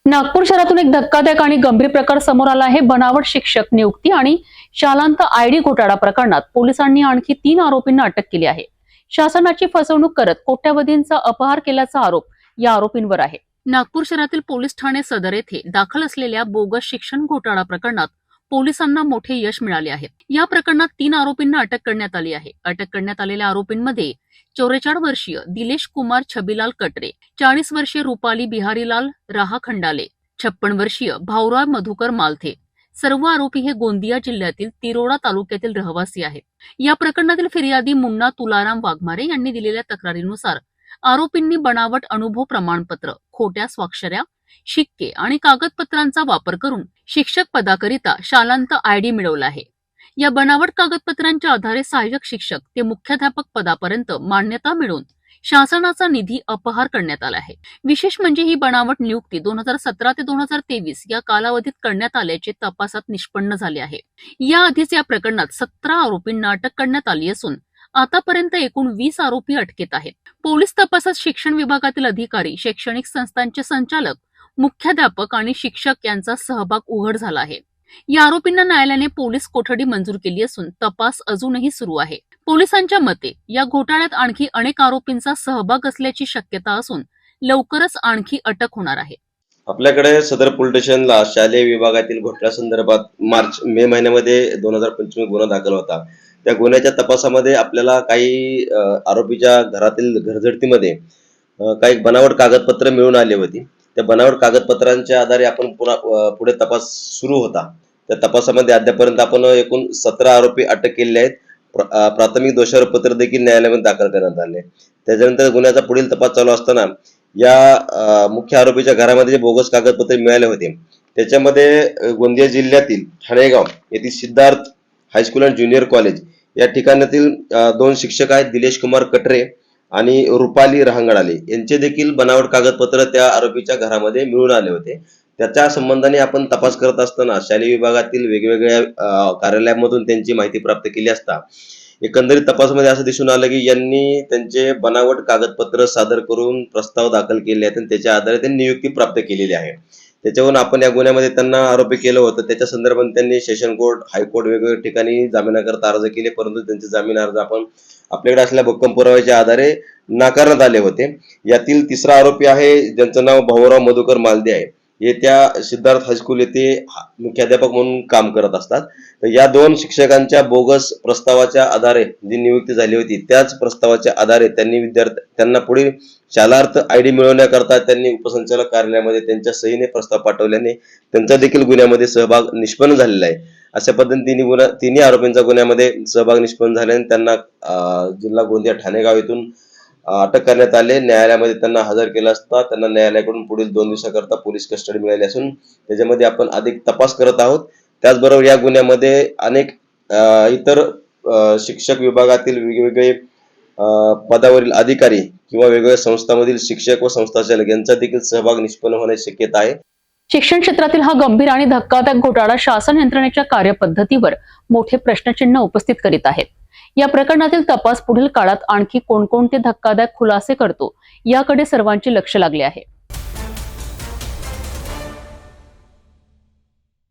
नागपूर शहरातून एक धक्कादायक आणि गंभीर प्रकार समोर आला आहे। बनावट शिक्षक नियुक्ती आणि शालांत आयडी घोटाळा प्रकरणात पोलिसांनी आणखी 3 आरोपींना अटक केली आहे। शासनाची फसवणूक करत कोट्यवधींचा अपहार केल्याचा आरोप या आरोपींवर आहे। नागपूर शहरातील पोलीस ठाणे सदर येथे दाखल असलेल्या बोगस शिक्षण घोटाळा प्रकरणात पोलिसांना मोठे यश मिळाले आहे। या प्रकरणात 3 आरोपींना अटक करण्यात आली आहे। अटक करण्यात आलेल्या आरोपींमध्ये 44 वर्षीय दिलेश कुमार छबीलाल कटरे, 40 वर्षीय रुपाली बिहारीलाल राहा खंडाले, 56 वर्षीय भाऊराव मधुकर मालथे। सर्व आरोपी हे गोंदिया जिल्ह्यातील तिरोडा तालुक्यातील रहिवासी आहेत। या प्रकरणातील फिर्यादी मुन्ना तुलाराम वाघमारे यांनी दिलेल्या तक्रारीनुसार आरोपींनी बनावट अनुभव प्रमाणपत्र, खोट्या स्वाक्षऱ्या, शिक्के आणि कागदपत्रांचा वापर करून शिक्षक पदाकरिता शालांत आयडी मिळवला आहे। या बनावट कागदपत्रांच्या आधारे सहाय्यक शिक्षक ते मुख्याध्यापक पदापर्यंत मान्यता मिळवून शासनाचा निधी अपहार करण्यात आला आहे। विशेष म्हणजे ही बनावट नियुक्ती 2017 ते 2023 या कालावधीत करण्यात आल्याचे तपासात निष्पन्न झाले आहे। याआधीच या प्रकरणात 17 आरोपींना अटक करण्यात आली असून आतापर्यंत एकूण 20 आरोपी अटकेत आहेत। पोलीस तपासात शिक्षण विभागातील अधिकारी, शैक्षणिक संस्थांचे संचालक, मुख्याध्यापक आणि शिक्षक यांचा सहभाग उघड झाला आहे। या आरोपींना न्यायालयाने पोलीस कोठडी मंजूर केली असून तपास अजूनही सुरू आहे। पोलिसांच्या मते या घोटाळ्यात आणखी अनेक आरोपींचा सहभाग असल्याची शक्यता असून लवकरच आणखी अटक होणार आहे। आपल्याकडे सदर पोलीस स्टेशनला शालेय विभागातील घोटाळ्यासंदर्भात मे महिन्यामध्ये 2025 गुन्हा दाखल होता। त्या गुन्ह्याच्या तपासामध्ये आपल्याला काही आरोपीच्या घरातील घरझडतीमध्ये काही बनावट कागदपत्र मिळून आली होती। त्या बनावट कागदपत्रांच्या आधारे आपण पुढे तपास सुरू होता। त्या तपासामध्ये अद्यापर्यंत आपण एकूण 17 आरोपी अटक केलेले आहेत। प्राथमिक दोषारोपपत्र देखील न्यायालयामध्ये दाखल करण्यात आले। त्याच्यानंतर गुन्ह्याचा पुढील तपास चालू असताना या मुख्य आरोपीच्या घरामध्ये जे बोगस कागदपत्रे मिळाले होते त्याच्यामध्ये गोंदिया जिल्ह्यातील ठाणेगाव येथील Siddharth high school and junior college या ठिकाणातील 2 शिक्षक आहेत, दिलेश कुमार कटरे आणि रुपाली राहंगडाले यांचे देखील बनावट कागदपत्र त्या आरोपीच्या घरामध्ये मिळून आले होते। त्याच्या संबंधाने आपण तपास करत असताना शालेय विभागातील वेगवेगळ्या कार्यालयामधून त्यांची माहिती प्राप्त केली असता एकंदरीत तपासामध्ये असं दिसून आलं की यांनी त्यांचे बनावट कागदपत्र सादर करून प्रस्ताव दाखल केले आहेत आणि त्याच्या आधारे त्यांनी नियुक्ती प्राप्त केलेली आहे। त्याच्यावरून आपण या गुन्ह्यामध्ये त्यांना आरोपी केलं होतं। त्याच्या संदर्भात त्यांनी सेशन कोर्ट, हायकोर्ट वेगवेगळ्या ठिकाणी जामिनाकरता अर्ज केले, परंतु त्यांचे जामीन अर्ज आपण आपल्याकडे असलेल्या भक्कम पुराव्याच्या आधारे नाकारण्यात आले होते। यातील तिसरा आरोपी आहे ज्यांचं नाव भाऊराव मधुकर मालदे आहे। हे त्या सिद्धार्थ हायस्कूल येथे मुख्याध्यापक म्हणून काम करत असतात। तर या 2 शिक्षकांच्या बोगस प्रस्तावाच्या आधारे जी नियुक्ती झाली होती त्याच प्रस्तावाच्या आधारे त्यांना पुढील शालार्थ आयडी मिळवण्याकरता त्यांनी उपसंचालक कार्यालयामध्ये त्यांच्या सहीने प्रस्ताव पाठवल्याने त्यांचा देखील गुन्ह्यामध्ये सहभाग निष्पन्न झालेला आहे। अशा पद्धतीने तिन्ही आरोपींचा गुन्ह्यामध्ये सहभाग निष्पन्न झाल्याने त्यांना जिल्हा गोंदिया ठाणेगाव येथून अटक करण्यात आले। न्यायालयामध्ये त्यांना हजर केलं असता त्यांना न्यायालयाकडून पुढील 2 दिवसाकरता पोलीस कस्टडी मिळाली असून त्याच्यामध्ये आपण अधिक तपास करत आहोत। त्याचबरोबर या गुन्ह्यामध्ये अनेक इतर शिक्षक विभागातील वेगवेगळे पदावरील अधिकारी किंवा वेगवेगळ्या संस्थांमधील शिक्षक व संस्थाचालक यांचा देखील सहभाग निष्पन्न होण्याची शक्यता आहे। शिक्षण क्षेत्रातील हा गंभीर आणि धक्कादायक घोटाळा शासन यंत्रणेच्या कार्यपद्धतीवर मोठे प्रश्नचिन्ह उपस्थित करीत आहेत। या प्रकरणातील तपास पुढील काळात आणखी कोणकोणते धक्कादायक खुलासे करतो याकडे सर्वांचे लक्ष लागले आहे।